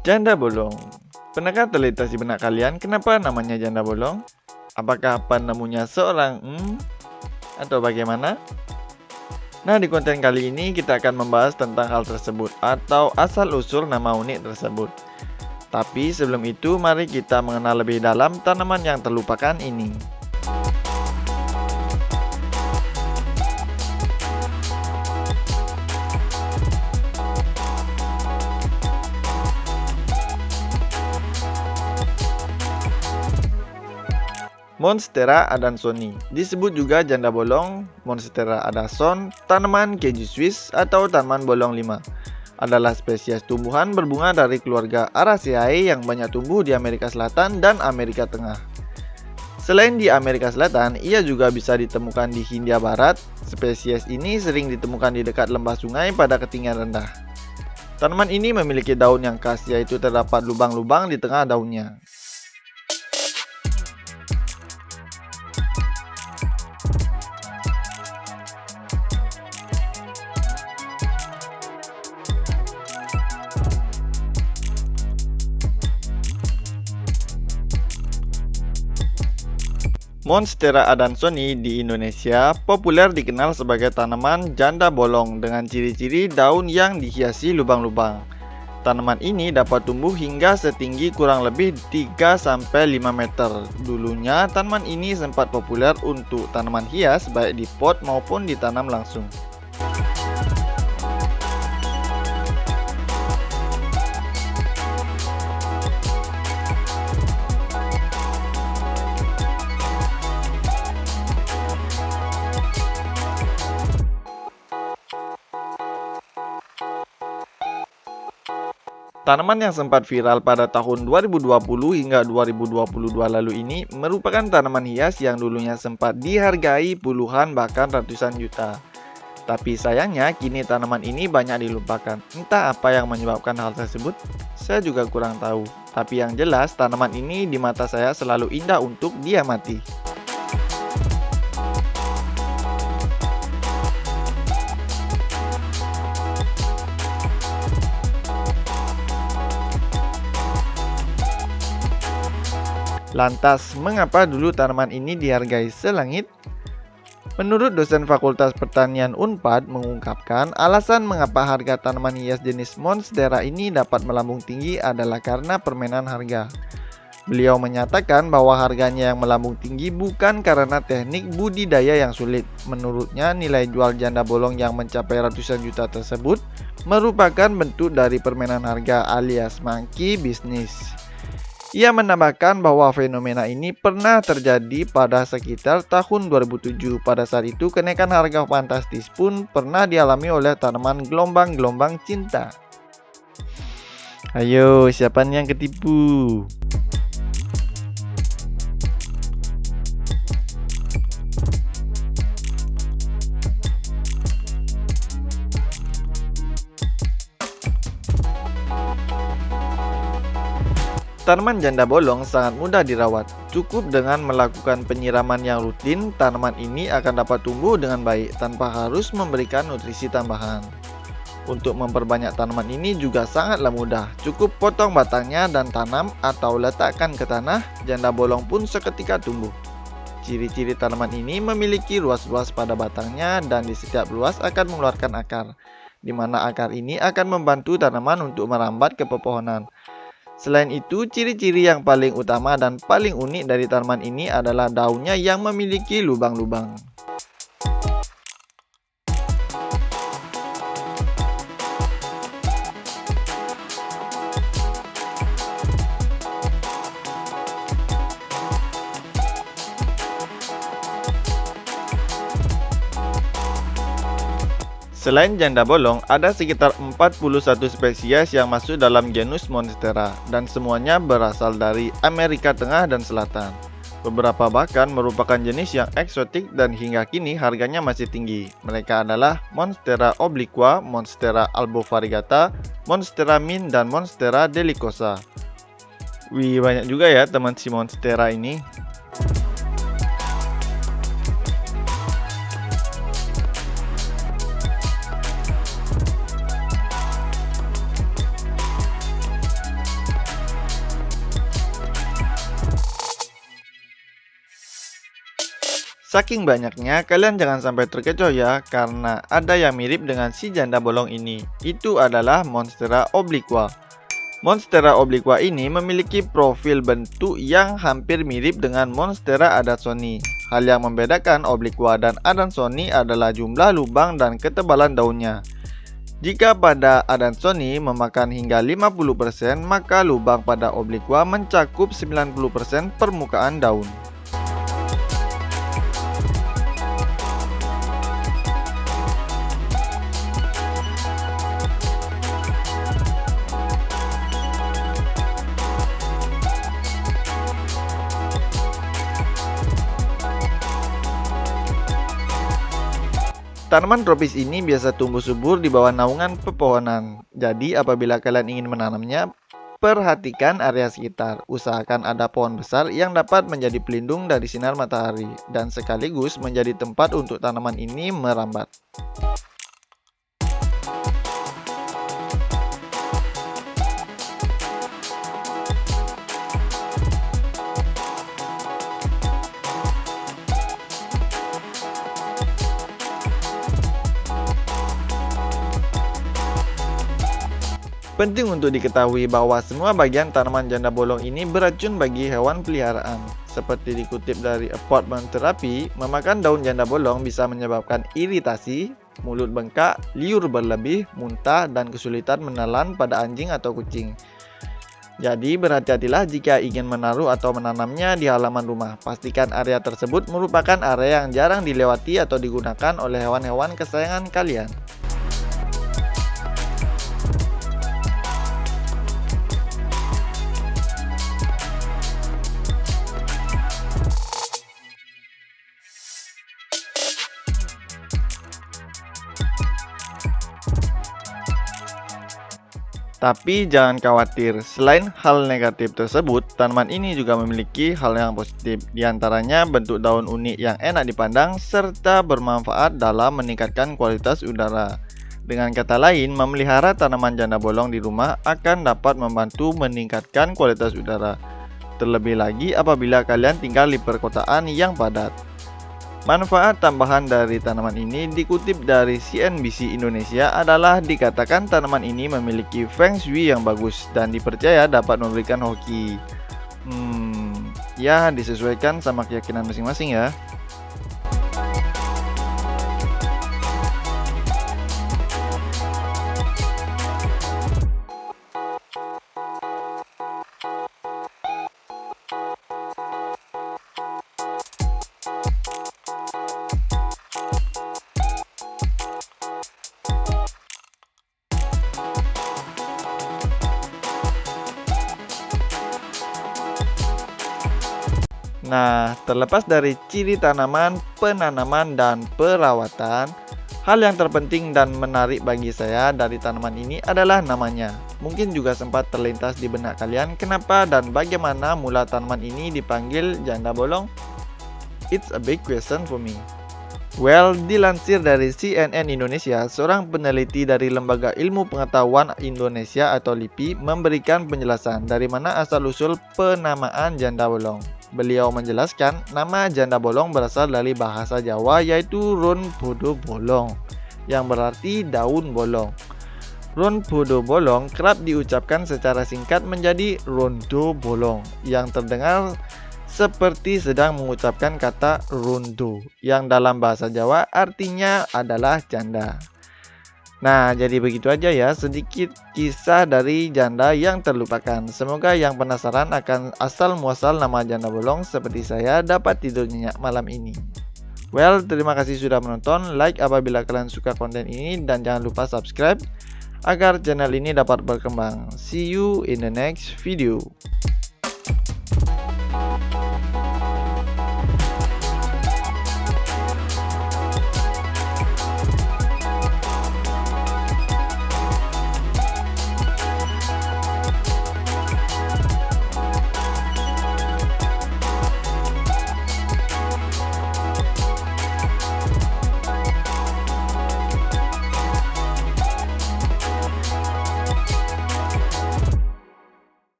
Janda bolong. Pernahkah terlintas di benak kalian kenapa namanya janda bolong? Apakah penemunya seorang atau bagaimana? Nah, di konten kali ini kita akan membahas tentang hal tersebut atau asal-usul nama unik tersebut. Tapi sebelum itu, mari kita mengenal lebih dalam tanaman yang terlupakan ini. Monstera adansoni, disebut juga janda bolong, Monstera adason, tanaman keju Swiss atau tanaman bolong 5, adalah spesies tumbuhan berbunga dari keluarga Araceae yang banyak tumbuh di Amerika Selatan dan Amerika Tengah. Selain di Amerika Selatan, ia juga bisa ditemukan di Hindia Barat. Spesies ini sering ditemukan di dekat lembah sungai pada ketinggian rendah. Tanaman ini memiliki daun yang khas, yaitu terdapat lubang-lubang di tengah daunnya. Monstera adansoni di Indonesia populer dikenal sebagai tanaman janda bolong dengan ciri-ciri daun yang dihiasi lubang-lubang. Tanaman ini dapat tumbuh hingga setinggi kurang lebih 3-5 meter. Dulunya tanaman ini sempat populer untuk tanaman hias baik di pot maupun ditanam langsung. Tanaman yang sempat viral pada tahun 2020 hingga 2022 lalu ini merupakan tanaman hias yang dulunya sempat dihargai puluhan bahkan ratusan juta. Tapi sayangnya kini tanaman ini banyak dilupakan. Entah apa yang menyebabkan hal tersebut, saya juga kurang tahu. Tapi yang jelas tanaman ini di mata saya selalu indah untuk diamati. Lantas, mengapa dulu tanaman ini dihargai selangit? Menurut dosen Fakultas Pertanian Unpad mengungkapkan, alasan mengapa harga tanaman hias jenis Monstera ini dapat melambung tinggi adalah karena permainan harga. Beliau menyatakan bahwa harganya yang melambung tinggi bukan karena teknik budidaya yang sulit. Menurutnya, nilai jual janda bolong yang mencapai ratusan juta tersebut merupakan bentuk dari permainan harga alias monkey business. Ia menambahkan bahwa fenomena ini pernah terjadi pada sekitar tahun 2007. Pada saat itu, kenaikan harga fantastis pun pernah dialami oleh tanaman gelombang-gelombang cinta. Ayo, siapa nih yang ketipu? Tanaman janda bolong sangat mudah dirawat. Cukup dengan melakukan penyiraman yang rutin, tanaman ini akan dapat tumbuh dengan baik tanpa harus memberikan nutrisi tambahan. Untuk memperbanyak tanaman ini juga sangatlah mudah. Cukup potong batangnya dan tanam atau letakkan ke tanah, janda bolong pun seketika tumbuh. Ciri-ciri tanaman ini memiliki ruas-ruas pada batangnya dan di setiap ruas akan mengeluarkan akar, di mana akar ini akan membantu tanaman untuk merambat ke pepohonan. Selain itu, ciri-ciri yang paling utama dan paling unik dari tanaman ini adalah daunnya yang memiliki lubang-lubang. Selain janda bolong, ada sekitar 41 spesies yang masuk dalam genus Monstera dan semuanya berasal dari Amerika Tengah dan Selatan. Beberapa bahkan merupakan jenis yang eksotik dan hingga kini harganya masih tinggi. Mereka adalah Monstera obliqua, Monstera albovariegata, Monstera mint, dan Monstera delicosa. Wih, banyak juga ya teman si Monstera ini. Saking banyaknya, kalian jangan sampai terkecoh ya, karena ada yang mirip dengan si janda bolong ini. Itu adalah Monstera obliqua. Monstera obliqua ini memiliki profil bentuk yang hampir mirip dengan Monstera adansoni. Hal yang membedakan obliqua dan adansoni adalah jumlah lubang dan ketebalan daunnya. Jika pada adansoni memakan hingga 50%, maka lubang pada obliqua mencakup 90% permukaan daun. Tanaman tropis ini biasa tumbuh subur di bawah naungan pepohonan. Jadi apabila kalian ingin menanamnya, perhatikan area sekitar. Usahakan ada pohon besar yang dapat menjadi pelindung dari sinar matahari dan sekaligus menjadi tempat untuk tanaman ini merambat. Penting untuk diketahui bahwa semua bagian tanaman janda bolong ini beracun bagi hewan peliharaan. Seperti dikutip dari Apartment Therapy, memakan daun janda bolong bisa menyebabkan iritasi, mulut bengkak, liur berlebih, muntah, dan kesulitan menelan pada anjing atau kucing. Jadi berhati-hatilah jika ingin menaruh atau menanamnya di halaman rumah. Pastikan area tersebut merupakan area yang jarang dilewati atau digunakan oleh hewan-hewan kesayangan kalian. Tapi jangan khawatir, selain hal negatif tersebut, tanaman ini juga memiliki hal yang positif. Di antaranya bentuk daun unik yang enak dipandang, serta bermanfaat dalam meningkatkan kualitas udara. Dengan kata lain, memelihara tanaman janda bolong di rumah akan dapat membantu meningkatkan kualitas udara. Terlebih lagi apabila kalian tinggal di perkotaan yang padat. Manfaat tambahan dari tanaman ini dikutip dari CNBC Indonesia adalah dikatakan tanaman ini memiliki feng shui yang bagus dan dipercaya dapat memberikan hoki. Ya disesuaikan sama keyakinan masing-masing ya. Nah, terlepas dari ciri tanaman, penanaman, dan perawatan, hal yang terpenting dan menarik bagi saya dari tanaman ini adalah namanya. Mungkin juga sempat terlintas di benak kalian kenapa dan bagaimana mula tanaman ini dipanggil janda bolong? It's a big question for me. Well, dilansir dari CNN Indonesia, seorang peneliti dari Lembaga Ilmu Pengetahuan Indonesia atau LIPI memberikan penjelasan dari mana asal-usul penamaan janda bolong. Beliau menjelaskan nama janda bolong berasal dari bahasa Jawa yaitu ron podo bolong yang berarti daun bolong. Ron podo bolong kerap diucapkan secara singkat menjadi rondo bolong yang terdengar seperti sedang mengucapkan kata rondo yang dalam bahasa Jawa artinya adalah janda. Nah, jadi begitu aja ya sedikit kisah dari janda yang terlupakan. Semoga yang penasaran akan asal muasal nama janda bolong seperti saya dapat tidur nyenyak malam ini. Well, terima kasih sudah menonton. Like apabila kalian suka konten ini dan jangan lupa subscribe agar channel ini dapat berkembang. See you in the next video.